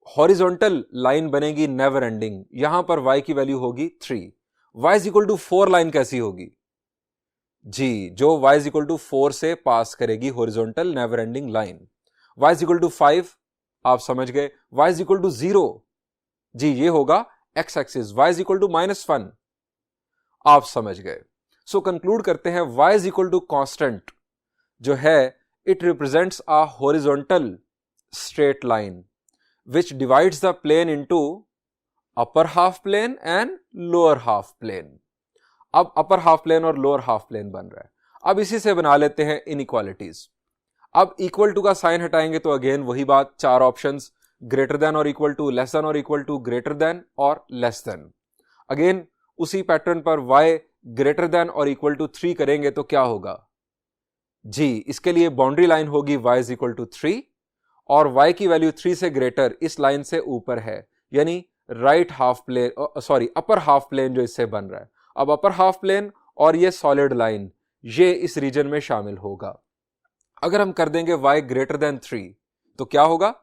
हॉरिजॉन्टल लाइन बनेगी नेवर एंडिंग, यहां पर y की वैल्यू होगी 3। y is equal to 4 line कैसी होगी? जी, जो y इज इक्वल टू 4 से पास करेगी horizontal never ending line. y is equal to 5 आप समझ गए। y इज इक्वल टू 0, जी ये होगा x axis. y is equal to -1 आप समझ गए। सो कंक्लूड करते हैं y is equal to constant जो है it represents a horizontal straight line which divides the plane into upper half plane and lower half plane. अब अपर हाफ प्लेन और लोअर हाफ प्लेन बन रहा है। अब इसी से बना लेते हैं इनइक्वालिटीज। अब इक्वल टू का साइन हटाएंगे तो अगेन वही बात, चार ऑप्शंस, ग्रेटर देन और इक्वल टू, लेस देन और इक्वल टू, ग्रेटर देन और लेस देन। अगेन उसी पैटर्न पर y ग्रेटर देन और इक्वल टू 3 करेंगे तो क्या होगा जी, इसके लिए बाउंड्री लाइन होगी y इज इक्वल टू 3 और y की वैल्यू 3 से ग्रेटर इस लाइन से ऊपर है, यानी right half plane, sorry upper half plane जो इससे बन रहा है। अब अपर हाफ प्लेन और ये सॉलिड लाइन ये इस रीजन में शामिल होगा। अगर हम कर देंगे y ग्रेटर देन 3 तो क्या होगा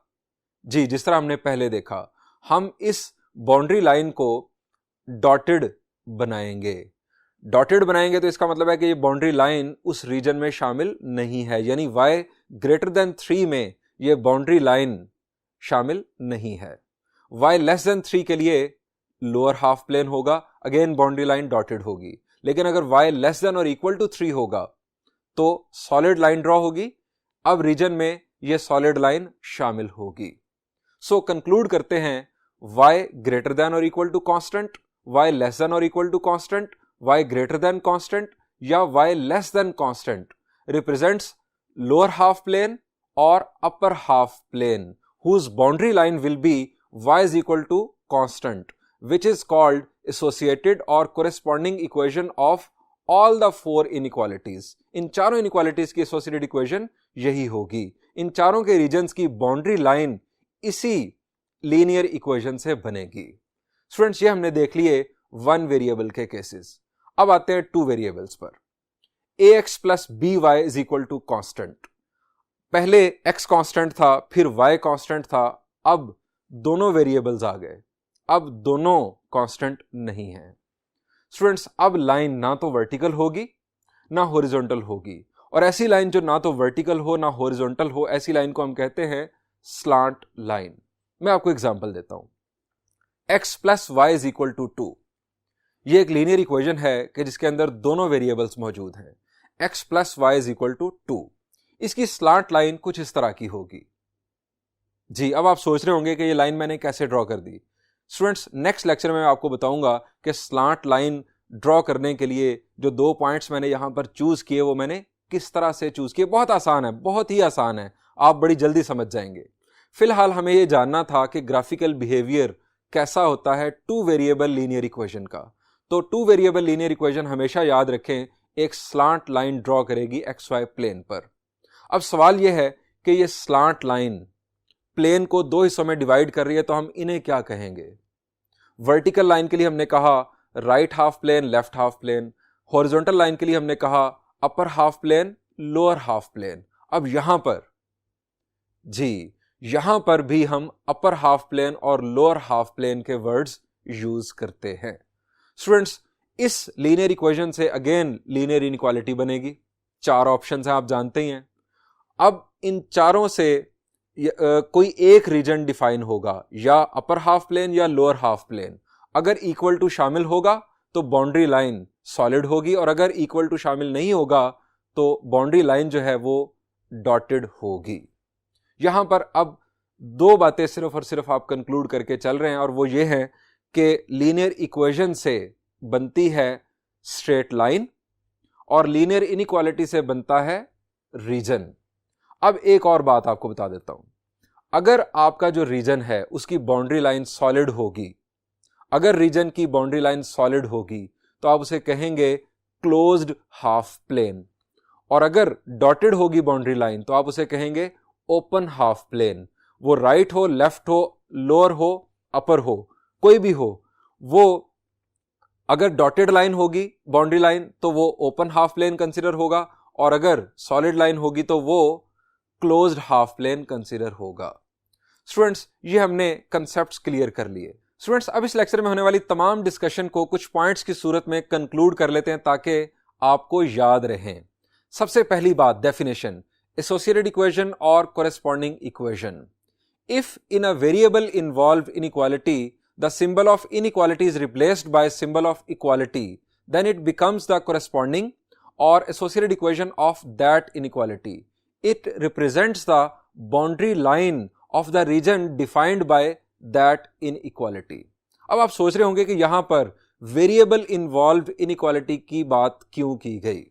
जी, जिस तरह हमने पहले देखा, हम इस बाउंड्री लाइन को डॉटेड बनाएंगे। डॉटेड बनाएंगे तो इसका मतलब है कि ये बाउंड्री लाइन उस रीजन में शामिल नहीं है, यानी y ग्रेटर देन 3 में ये बाउंड्री लाइन शामिल नहीं है। y लेस देन 3 के लिए लोअर हाफ प्लेन होगा, अगेन बाउंड्री लाइन डॉटेड होगी। लेकिन अगर y लेस देन और इक्वल टू 3 होगा तो सॉलिड लाइन ड्रॉ होगी, अब रीजन में ये सॉलिड लाइन शामिल होगी। सो कंक्लूड करते हैं, y ग्रेटर देन और equal to constant, y less than और equal to constant, y greater than constant या y less than constant represents lower half plane और upper half plane whose boundary line will be y is equal to constant, which is called associated or corresponding equation of all the four inequalities। इन चारों inequalities की associated equation यही होगी। इन चारों के रीजन्स की बाउंड्री लाइन इसी लीनियर इक्वेशन से बनेगी। स्टूडेंट्स, ये हमने देख लिए वन वेरिएबल के केसेस। अब आते हैं टू वेरिएबल्स पर। ax plus by is equal to constant. पहले x कांस्टेंट था, फिर y कांस्टेंट था, अब दोनों वेरिएबल्स आ गए, अब दोनों कांस्टेंट नहीं है। स्टूडेंट्स, अब लाइन ना तो वर्टिकल होगी ना हॉरिजॉन्टल होगी, और ऐसी लाइन जो ना तो वर्टिकल हो ना हॉरिजॉन्टल हो, ऐसी लाइन को हम कहते हैं स्लांट लाइन। मैं आपको एग्जांपल देता हूं। x plus Y is equal to 2, ये एक लीनियर इक्वेशन है कि जिसके अंदर दोनों वेरिएबल्स मौजूद हैं। x plus Y is equal to 2, इसकी स्लांट लाइन कुछ इस तरह की होगी जी। अब आप सोच रहे होंगे कि ये लाइन मैंने कैसे ड्रॉ कर दी। स्टूडेंट्स, नेक्स्ट लेक्चर में मैं आपको बताऊंगा कि स्लांट लाइन ड्रॉ करने के लिए जो दो पॉइंट्स मैंने यहां पर चूज किए वो मैंने किस तरह से चूज किए। बहुत आसान है, बहुत ही आसान है, आप बड़ी जल्दी समझ जाएंगे। फिलहाल हमें यह जानना था कि ग्राफिकल बिहेवियर कैसा होता है टू वेरिएबल लीनियर इक्वेशन का। तो टू वेरिएबल लीनियर इक्वेशन हमेशा याद रखें, एक स्लांट लाइन ड्रॉ करेगी एक्स वाई प्लेन पर। अब सवाल यह है कि ये स्लांट लाइन प्लेन को दो हिस्सों में डिवाइड कर रही है, तो हम इन्हें क्या कहेंगे। वर्टिकल लाइन के लिए हमने कहा right half plane, left half plane. Horizontal line के लिए हमने कहा upper half plane, lower half plane. अब यहां पर जी, यहां पर भी हम अपर हाफ प्लेन और लोअर हाफ प्लेन के वर्ड्स यूज करते हैं। स्टूडेंट्स, इस लीनियर इक्वेशन से अगेन लीनियर इनइक्वालिटी बनेगी। चार ऑप्शंस हैं, आप जानते ही हैं। अब इन चारों से कोई एक रीजन डिफाइन होगा, या अपर हाफ प्लेन या लोअर हाफ प्लेन। अगर इक्वल टू शामिल होगा तो बाउंड्री लाइन सॉलिड होगी, और अगर इक्वल टू शामिल नहीं होगा तो बाउंड्री लाइन जो है वो डॉटेड होगी। यहां पर अब दो बातें सिर्फ और सिर्फ आप कंक्लूड करके चल रहे हैं, और वो ये है कि लीनियर इक्वेशन से बनती है स्ट्रेट लाइन और लीनियर इनइक्वालिटी से बनता है रीजन। अब एक और बात आपको बता देता हूं, अगर आपका जो रीजन है उसकी बाउंड्री लाइन सॉलिड होगी, अगर रीजन की बाउंड्री लाइन सॉलिड होगी तो आप उसे कहेंगे क्लोज्ड हाफ प्लेन, और अगर डॉटेड होगी बाउंड्री लाइन तो आप उसे कहेंगे ओपन हाफ प्लेन। वो राइट हो, लेफ्ट हो, लोअर हो, अपर हो, कोई भी हो, वो अगर डॉटेड लाइन होगी बाउंड्री लाइन तो वो ओपन हाफ प्लेन कंसीडर होगा, और अगर सॉलिड लाइन होगी तो वो क्लोज्ड हाफ प्लेन कंसीडर होगा। स्टूडेंट्स, ये हमने कंसेप्ट्स क्लियर कर लिए। स्टूडेंट्स, अब इस लेक्चर में होने वाली तमाम डिस्कशन को कुछ पॉइंट्स की सूरत में कंक्लूड कर लेते हैं ताकि आपको याद रहें। सबसे पहली बात, डेफिनेशन, एसोसिएटेड इक्वेशन और corresponding equation. If in a variable involve inequality the symbol of inequality is replaced by symbol of equality, then it becomes the corresponding or associated equation of that inequality. It represents the boundary line of the region defined by that inequality. अब आप सोच रहे होंगे कि यहां पर वेरिएबल इन्वॉल्व्ड इनइक्वालिटी की बात क्यों की गई।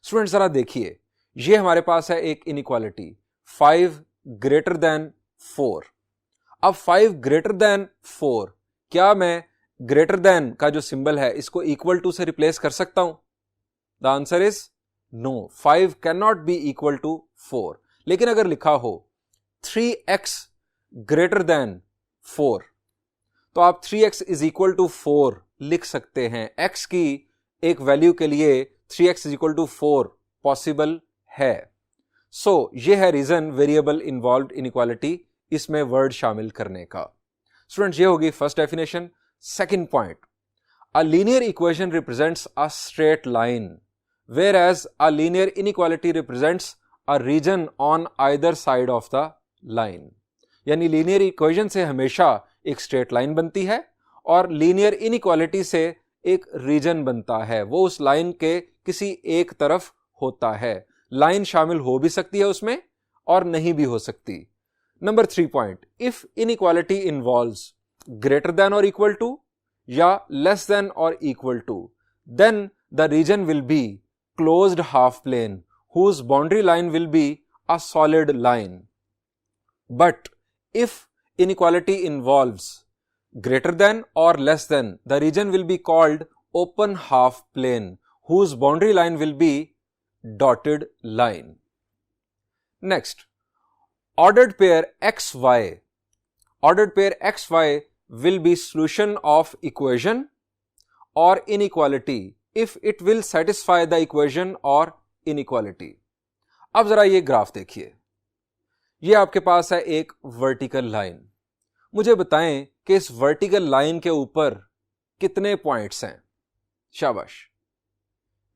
स्टूडेंट जरा देखिए, ये हमारे पास है एक इनइक्वालिटी 5 ग्रेटर देन 4। अब 5 ग्रेटर देन 4, क्या मैं ग्रेटर देन का जो सिंबल है इसको इक्वल टू से रिप्लेस कर सकता हूं? The answer is no, 5 can not be equal to 4। लेकिन अगर लिखा हो 3x ग्रेटर देन 4, तो आप 3x इज इक्वल टू 4 लिख सकते हैं। x की एक वैल्यू के लिए 3x is equal to 4 possible है। सो ये है रीजन वेरिएबल इन्वॉल्व्ड इनइक्वालिटी इसमें वर्ड शामिल करने का। स्टूडेंट्स, ये होगी first definition. Second point, a linear equation represents a straight line whereas a linear inequality represents a region on either side of the line. यानी लीनियर इक्वेशन से हमेशा एक स्ट्रेट लाइन बनती है और लीनियर इनइक्वालिटी से एक रीजन बनता है, वो उस लाइन के किसी एक तरफ होता है। लाइन शामिल हो भी सकती है उसमें और नहीं भी हो सकती। Number 3 point, if inequality involves greater than और इक्वल टू या लेस देन और equal to, then the region will be closed half plane whose boundary line will be a solid line. But if inequality involves greater than or less than, the region will be called open half plane whose boundary line will be dotted line. Next, ordered pair xy will be solution of equation or inequality if it will satisfy the equation or inequality. अब जरा ये ग्राफ देखिए, ये आपके पास है एक वर्टिकल लाइन। मुझे बताएं कि इस वर्टिकल लाइन के ऊपर कितने पॉइंट्स हैं? शाबाश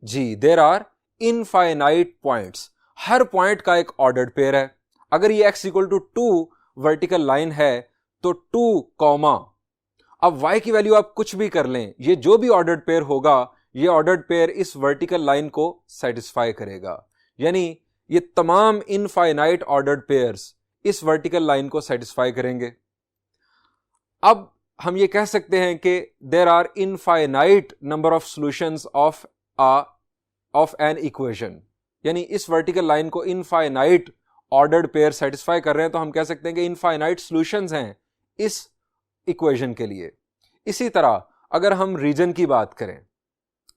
जी, देयर आर इनफाइनाइट पॉइंट्स। हर पॉइंट का एक ऑर्डर्ड पेयर है। अगर ये x equal to 2 vertical line है तो 2 कॉमा, अब y की वैल्यू आप कुछ भी कर लें, ये जो भी ऑर्डर्ड पेयर होगा ये ऑर्डर्ड पेयर इस वर्टिकल लाइन को सेटिस्फाई करेगा। यानी ये तमाम इनफाइनाइट ऑर्डर्ड पेयर्स इस वर्टिकल लाइन को सेटिस्फाई करेंगे। अब हम ये कह सकते हैं कि there are infinite number of solutions of an equation. यानी इस वर्टिकल लाइन को इनफाइनाइट ऑर्डर्ड पेयर सेटिस्फाई कर रहे हैं, तो हम कह सकते हैं कि इनफाइनाइट सॉल्यूशंस हैं इस इक्वेशन के लिए। इसी तरह अगर हम रीजन की बात करें,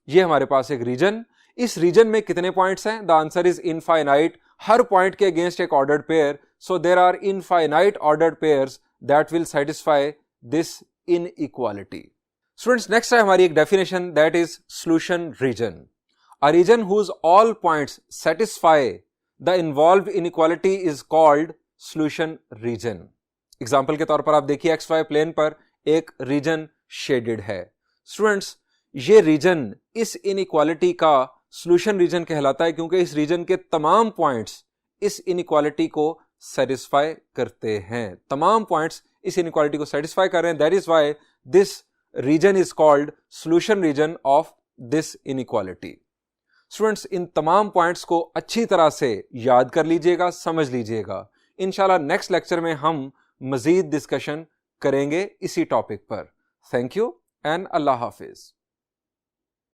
ये हमारे पास एक रीजन, इस रीजन में कितने पॉइंट्स हैं? The answer is infinite. हर पॉइंट के अगेंस्ट एक ordered pair, so there are infinite ordered pairs that will satisfy this inequality. Students, next है हमारी एक definition, that is solution region. A region whose all points satisfy the involved inequality is called solution region. Example के तौर पर आप देखिए, XY प्लेन पर एक रीजन शेडेड है। स्टूडेंट्स, ये रीजन इस इनइक्वालिटी का सॉल्यूशन रीजन कहलाता है क्योंकि इस रीजन के तमाम पॉइंट्स इस इनइक्वालिटी को सेटिस्फाई करते हैं। तमाम पॉइंट्स इस इनइक्वालिटी को सेटिस्फाई कर रहे हैं। That is why this region is called solution region of this inequality. Students, इन तमाम पॉइंट्स को अच्छी तरह से याद कर लीजिएगा, समझ लीजिएगा। इंशाल्लाह नेक्स्ट लेक्चर में हम मजीद डिस्कशन करेंगे इसी टॉपिक पर। Thank you and Allah Hafiz.